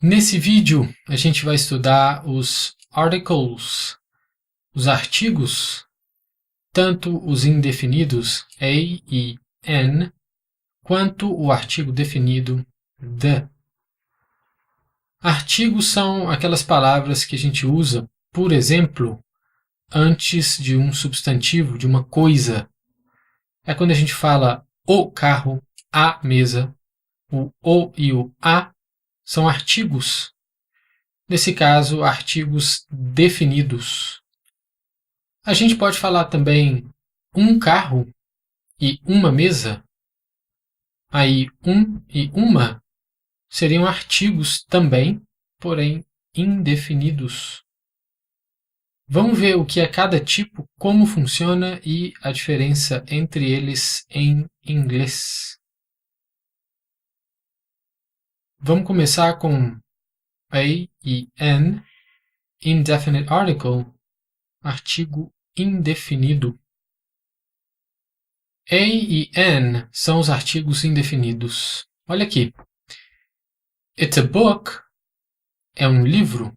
Nesse vídeo, a gente vai estudar os articles, os artigos, tanto os indefinidos a e an, quanto o artigo definido the. Artigos são aquelas palavras que a gente usa, por exemplo, antes de um substantivo, de uma coisa. É quando a gente fala o carro, a mesa, o e o a são artigos. Nesse caso, artigos definidos. A gente pode falar também um carro e uma mesa. Aí, um e uma seriam artigos também, porém indefinidos. Vamos ver o que é cada tipo, como funciona e a diferença entre eles em inglês. Vamos começar com a e an, indefinite article, artigo indefinido. A e an são os artigos indefinidos. Olha aqui. It's a book é um livro.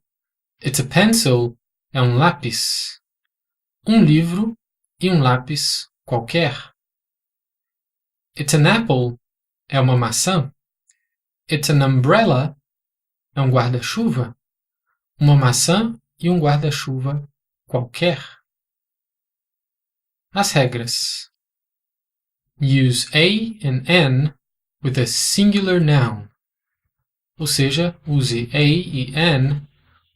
It's a pencil é um lápis. Um livro e um lápis qualquer. It's an apple é uma maçã. It's an umbrella é um guarda-chuva. Uma maçã e um guarda-chuva qualquer. As regras. Use a and an with a singular noun. Ou seja, use a e an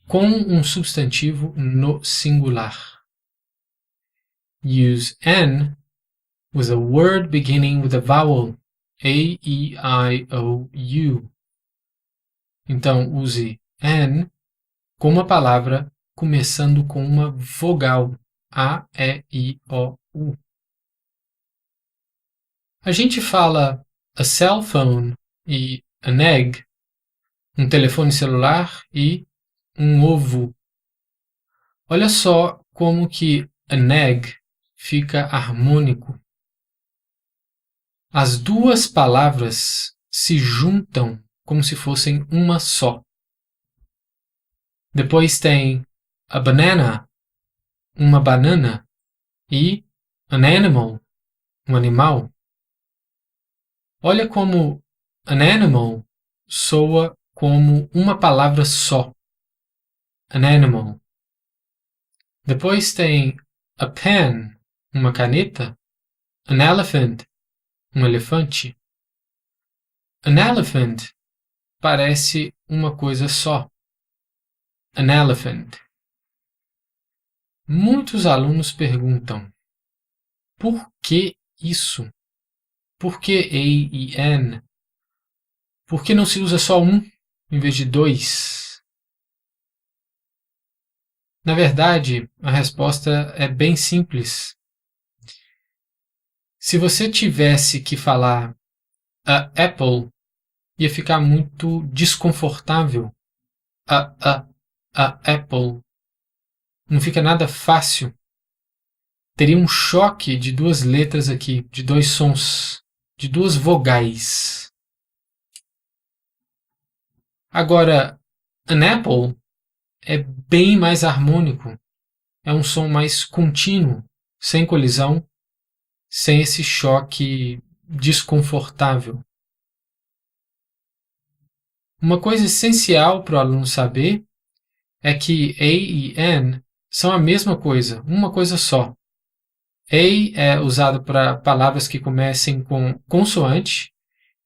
com um substantivo no singular. Use an with a word beginning with a vowel. A, E, I, O, U. Então, use an com uma palavra começando com uma vogal. A, E, I, O, U. A gente fala a cell phone e an egg, um telefone celular e um ovo. Olha só como que an egg fica harmônico. As duas palavras se juntam como se fossem uma só. Depois tem a banana, uma banana, e an animal, um animal. Olha como an animal soa como uma palavra só. An animal. Depois tem a pen, uma caneta. An elephant, um elefante. An elephant parece uma coisa só. An elephant. Muitos alunos perguntam: por que isso? Por que a e an? Por que não se usa só um em vez de dois? Na verdade, a resposta é bem simples. Se você tivesse que falar a apple, ia ficar muito desconfortável. A apple. Não fica nada fácil. Teria um choque de duas letras aqui, de dois sons, de duas vogais. Agora, an apple é bem mais harmônico. É um som mais contínuo, sem colisão, sem esse choque desconfortável. Uma coisa essencial para o aluno saber é que a e an são a mesma coisa, uma coisa só. A é usado para palavras que comecem com consoante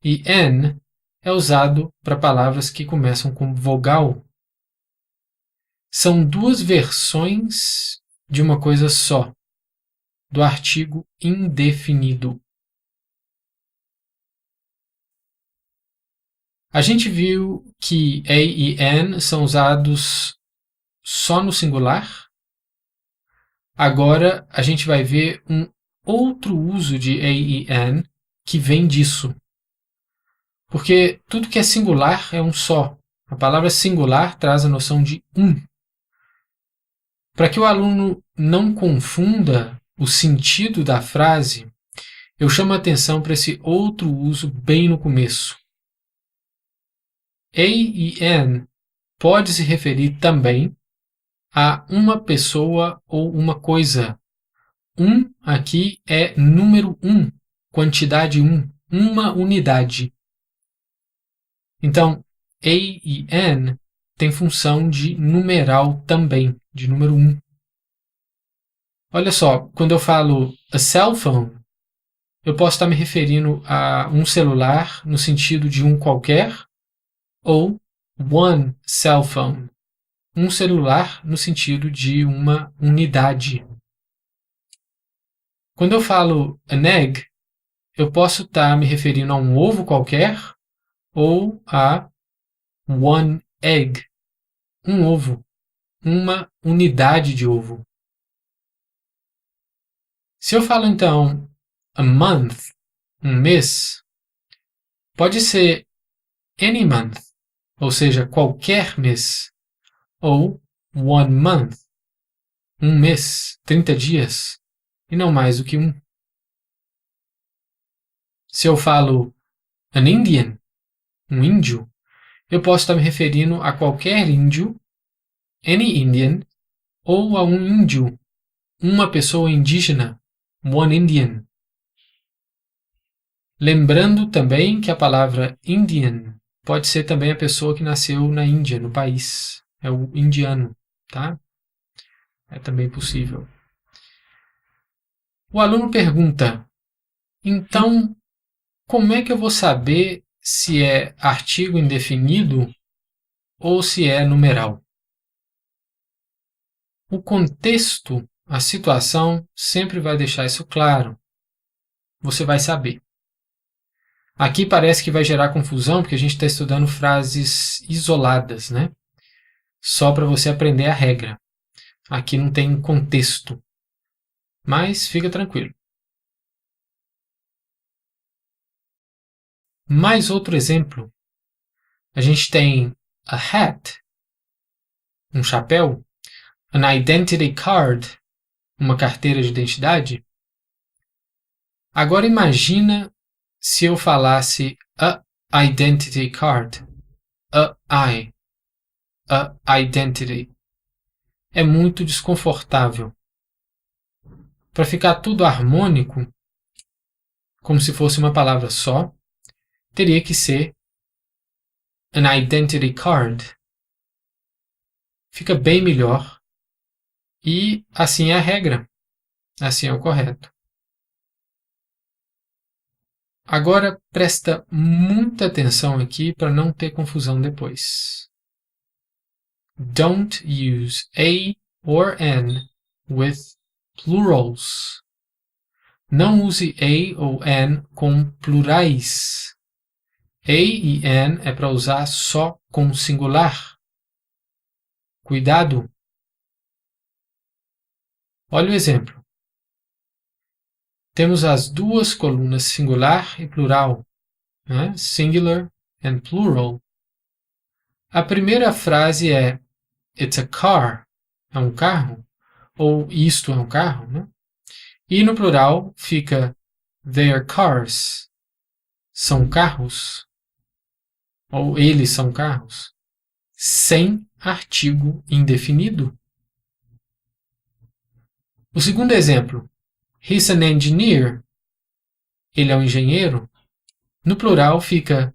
e an é usado para palavras que começam com vogal. São duas versões de uma coisa só, do artigo indefinido. A gente viu que a e an são usados só no singular. Agora a gente vai ver um outro uso de a e an que vem disso. Porque tudo que é singular é um só. A palavra singular traz a noção de um. Para que o aluno não confunda o sentido da frase, eu chamo a atenção para esse outro uso bem no começo. A e an pode se referir também a uma pessoa ou uma coisa. Aqui é número 1, quantidade 1, uma unidade. Então, a e an tem função de numeral também, de número 1. Olha só, quando eu falo a cell phone, eu posso estar me referindo a um celular no sentido de um qualquer, ou one cell phone, um celular no sentido de uma unidade. Quando eu falo an egg, eu posso estar me referindo a um ovo qualquer ou a one egg, um ovo, uma unidade de ovo. Se eu falo então a month, um mês, pode ser any month, ou seja, qualquer mês, ou one month, um mês, 30 dias, e não mais do que um. Se eu falo an Indian, um índio, eu posso estar me referindo a qualquer índio, any Indian, ou a um índio, uma pessoa indígena, one Indian. Lembrando também que a palavra Indian pode ser também a pessoa que nasceu na Índia, no país. É o indiano, tá? É também possível. O aluno pergunta, então, como é que eu vou saber se é artigo indefinido ou se é numeral? O contexto, a situação, sempre vai deixar isso claro. Você vai saber. Aqui parece que vai gerar confusão, porque a gente está estudando frases isoladas, né? Só para você aprender a regra. Aqui não tem contexto. Mas fica tranquilo. Mais outro exemplo. A gente tem a hat, um chapéu, an identity card, uma carteira de identidade. Agora imagina se eu falasse a identity card, a identity. É muito desconfortável. Para ficar tudo harmônico, como se fosse uma palavra só, teria que ser an identity card. Fica bem melhor e assim é a regra, assim é o correto. Agora presta muita atenção aqui para não ter confusão depois. Don't use a or an with plurals. Não use a ou an com plurais. A e an é para usar só com singular. Cuidado! Olha o exemplo. Temos as duas colunas singular e plural, né? Singular and plural. A primeira frase é It's a car, é um carro, ou isto é um carro, né? E no plural fica They are cars, são carros, ou eles são carros, sem artigo indefinido. O segundo exemplo, He's an engineer, ele é um engenheiro. No plural fica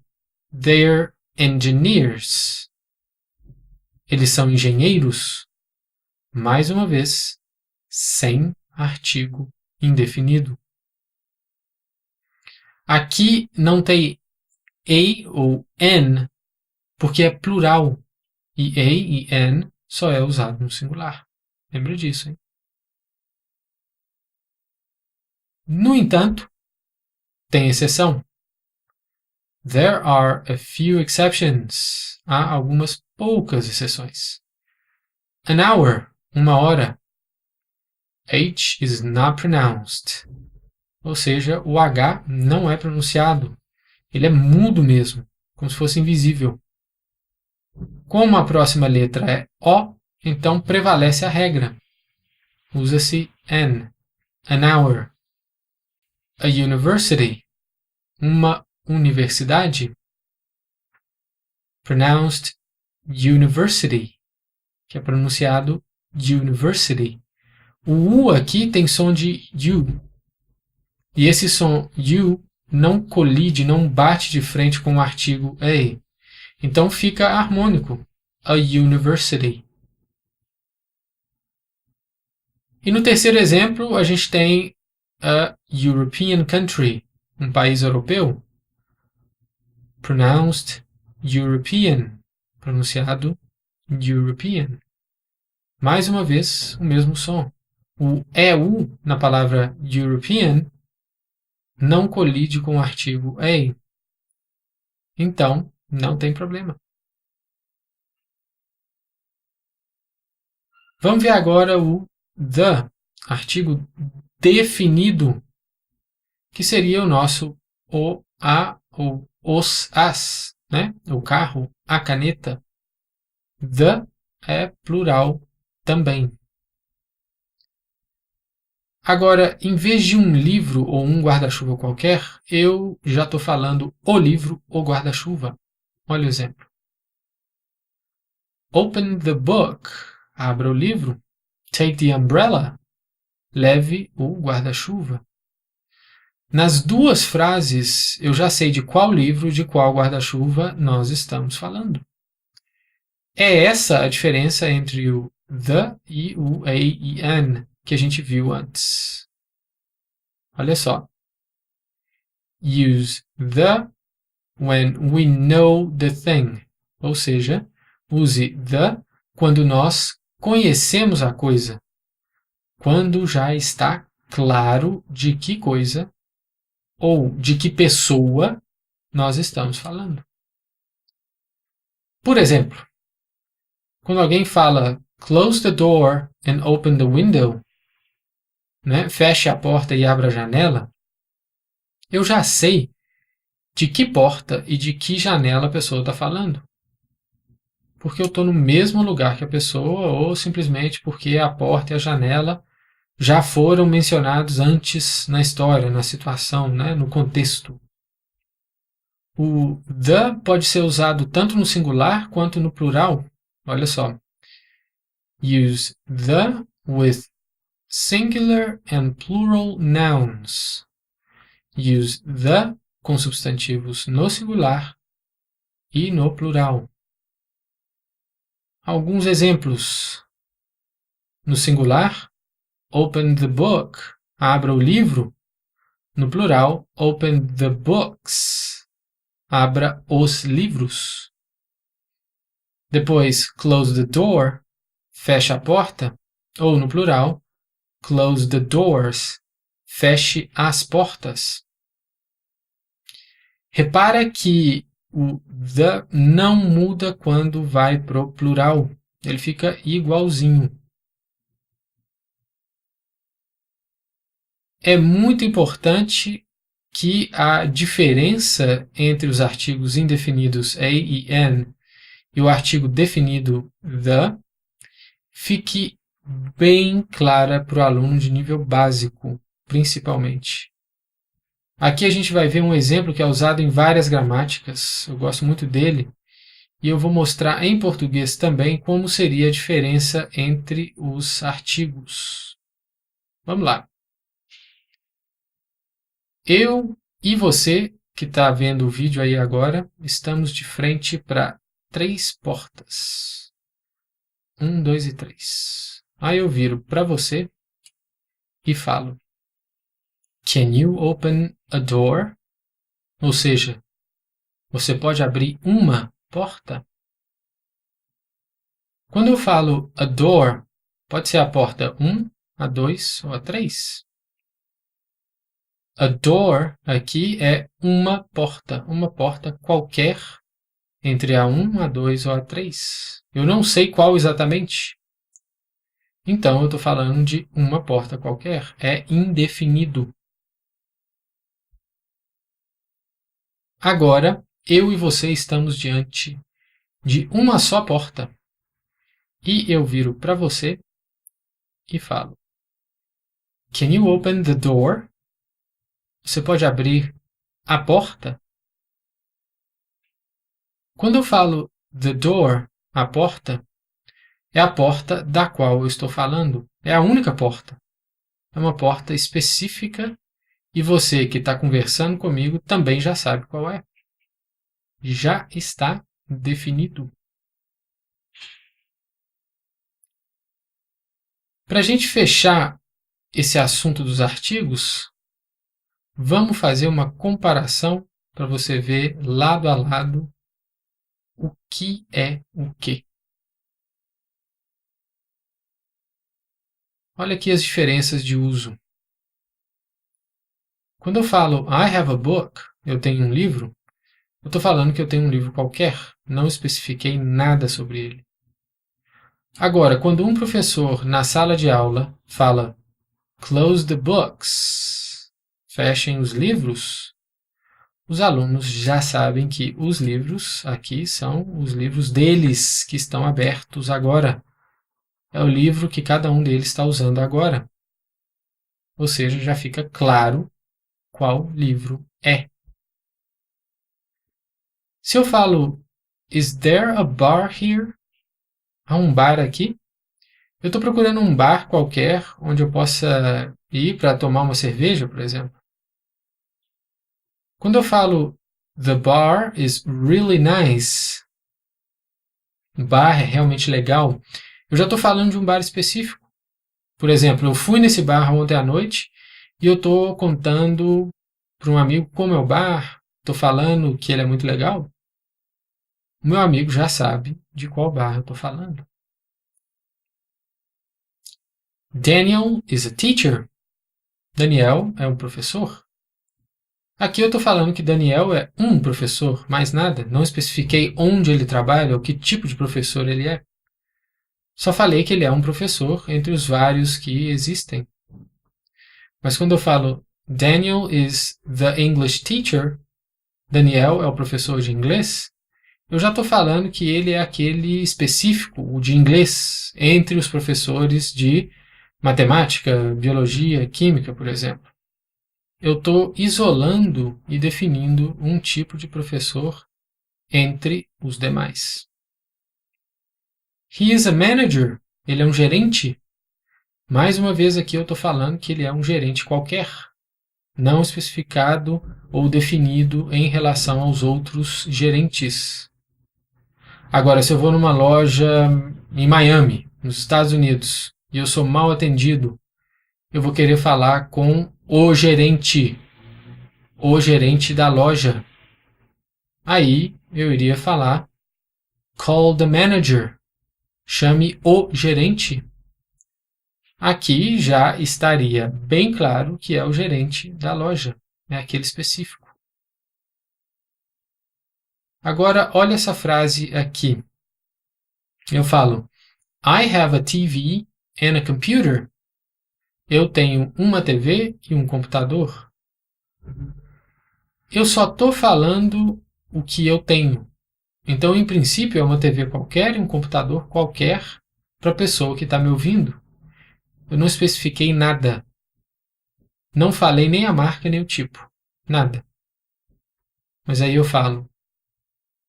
They're engineers, eles são engenheiros. Mais uma vez, sem artigo indefinido. Aqui não tem a ou an, porque é plural, e a e an só é usado no singular. Lembra disso, hein? No entanto, tem exceção. There are a few exceptions. Há algumas poucas exceções. An hour, uma hora. H is not pronounced. Ou seja, o H não é pronunciado. Ele é mudo mesmo, como se fosse invisível. Como a próxima letra é O, então prevalece a regra. Usa-se an hour. A university, uma universidade. Pronounced university, que é pronunciado university. O U aqui tem som de U. E esse som U não colide, não bate de frente com o artigo a. Então fica harmônico. A university. E no terceiro exemplo, a gente tem a European country, um país europeu. Pronounced European, pronunciado European. Mais uma vez, o mesmo som. O EU na palavra European não colide com o artigo a. Então, não tem problema. Vamos ver agora o the, artigo definido, que seria o nosso o, a, ou os, as, né? O carro, a caneta. The é plural também. Agora, em vez de um livro ou um guarda-chuva qualquer, eu já estou falando o livro ou guarda-chuva. Olha o exemplo. Open the book. Abra o livro. Take the umbrella. Leve o guarda-chuva. Nas duas frases, eu já sei de qual livro, de qual guarda-chuva nós estamos falando. É essa a diferença entre o the e o a e an que a gente viu antes. Olha só. Use the when we know the thing. Ou seja, use the quando nós conhecemos a coisa. Quando já está claro de que coisa ou de que pessoa nós estamos falando. Por exemplo, quando alguém fala close the door and open the window, né, feche a porta e abra a janela, eu já sei de que porta e de que janela a pessoa está falando. Porque eu estou no mesmo lugar que a pessoa ou simplesmente porque a porta e a janela já foram mencionados antes na história, na situação, né, no contexto. O the pode ser usado tanto no singular quanto no plural. Olha só. Use the with singular and plural nouns. Use the com substantivos no singular e no plural. Alguns exemplos. No singular, open the book. Abra o livro. No plural, open the books. Abra os livros. Depois, close the door. Feche a porta. Ou, no plural, close the doors. Feche as portas. Repara que o the não muda quando vai para o plural. Ele fica igualzinho. É muito importante que a diferença entre os artigos indefinidos a e an e o artigo definido the fique bem clara para o aluno de nível básico, principalmente. Aqui a gente vai ver um exemplo que é usado em várias gramáticas, eu gosto muito dele, e eu vou mostrar em português também como seria a diferença entre os artigos. Vamos lá. Eu e você, que está vendo o vídeo aí agora, estamos de frente para 3 portas. 1, 2 e 3. Aí eu viro para você e falo: Can you open a door? Ou seja, você pode abrir uma porta? Quando eu falo a door, pode ser a porta 1, a 2 ou a 3. A door aqui é uma porta qualquer entre a 1, a 2 ou a 3. Eu não sei qual exatamente. Então eu estou falando de uma porta qualquer. É indefinido. Agora, eu e você estamos diante de uma só porta. E eu viro para você e falo: Can you open the door? Você pode abrir a porta? Quando eu falo the door, a porta, é a porta da qual eu estou falando. É a única porta. É uma porta específica e você que está conversando comigo também já sabe qual é. Já está definido. Para a gente fechar esse assunto dos artigos, vamos fazer uma comparação para você ver lado a lado o que é o quê. Olha aqui as diferenças de uso. Quando eu falo I have a book, eu tenho um livro, eu estou falando que eu tenho um livro qualquer, não especifiquei nada sobre ele. Agora, quando um professor na sala de aula fala close the books, fechem os livros, os alunos já sabem que os livros aqui são os livros deles que estão abertos agora. É o livro que cada um deles está usando agora. Ou seja, já fica claro qual livro é. Se eu falo is there a bar here? Há um bar aqui? Eu estou procurando um bar qualquer onde eu possa ir para tomar uma cerveja, por exemplo. Quando eu falo the bar is really nice, o bar é realmente legal, eu já estou falando de um bar específico. Por exemplo, eu fui nesse bar ontem à noite e eu estou contando para um amigo como é o bar, estou falando que ele é muito legal. O meu amigo já sabe de qual bar eu estou falando. Daniel is a teacher. Daniel é um professor. Aqui eu estou falando que Daniel é um professor, mais nada. Não especifiquei onde ele trabalha ou que tipo de professor ele é. Só falei que ele é um professor entre os vários que existem. Mas quando eu falo Daniel is the English teacher, Daniel é o professor de inglês, eu já estou falando que ele é aquele específico, o de inglês, entre os professores de matemática, biologia, química, por exemplo. Eu estou isolando e definindo um tipo de professor entre os demais. He is a manager. Ele é um gerente. Mais uma vez aqui eu estou falando que ele é um gerente qualquer, não especificado ou definido em relação aos outros gerentes. Agora, se eu vou numa loja em Miami, nos Estados Unidos, e eu sou mal atendido, eu vou querer falar com o gerente da loja. Aí eu iria falar call the manager, chame o gerente. Aqui já estaria bem claro que é o gerente da loja, é aquele específico. Agora, olha essa frase aqui. Eu falo, I have a TV and a computer. Eu tenho uma TV e um computador. Eu só estou falando o que eu tenho. Então, em princípio, é uma TV qualquer e um computador qualquer para a pessoa que está me ouvindo. Eu não especifiquei nada. Não falei nem a marca nem o tipo. Nada. Mas aí eu falo,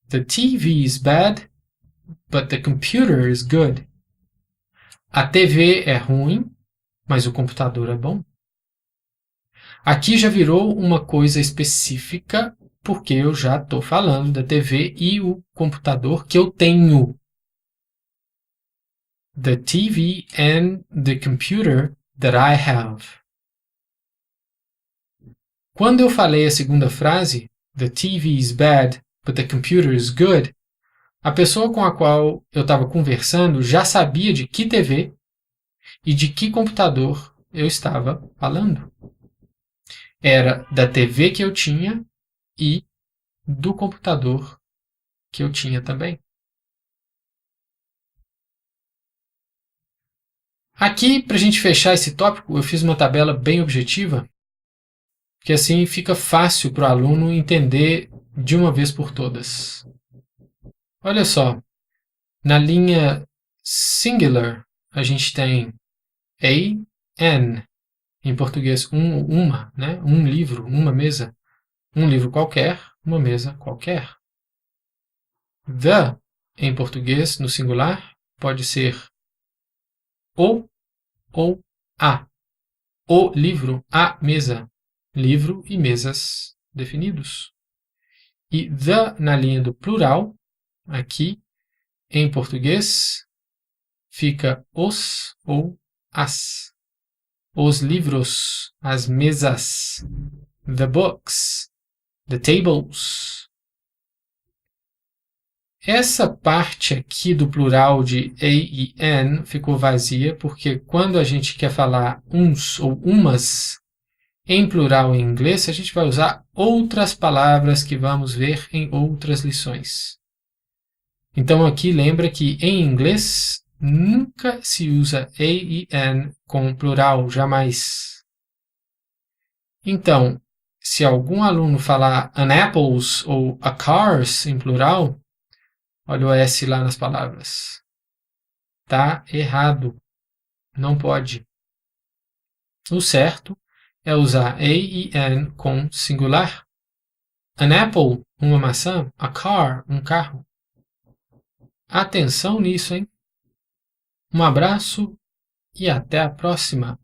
the TV is bad, but the computer is good. A TV é ruim, mas o computador é bom. Aqui já virou uma coisa específica, porque eu já estou falando da TV e o computador que eu tenho. The TV and the computer that I have. Quando eu falei a segunda frase, the TV is bad, but the computer is good, a pessoa com a qual eu estava conversando já sabia de que TV e de que computador eu estava falando. Era da TV que eu tinha e do computador que eu tinha também. Aqui, para a gente fechar esse tópico, eu fiz uma tabela bem objetiva, que assim fica fácil para o aluno entender de uma vez por todas. Olha só, na linha singular, a gente tem an, em português uma, né? Um livro, uma mesa. Um livro qualquer, uma mesa qualquer. The em português, no singular, pode ser o ou a. O livro, a mesa. Livro e mesas definidos. E the na linha do plural, aqui, em português, fica os ou as. Os livros, as mesas, the books, the tables. Essa parte aqui do plural de a e an ficou vazia, porque quando a gente quer falar uns ou umas em plural em inglês, a gente vai usar outras palavras que vamos ver em outras lições. Então aqui lembra que em inglês nunca se usa a e an com plural, jamais. Então, se algum aluno falar an apples ou a cars em plural, olha o S lá nas palavras. Tá errado. Não pode. O certo é usar a e an com singular. An apple, uma maçã. A car, um carro. Atenção nisso, hein? Um abraço e até a próxima!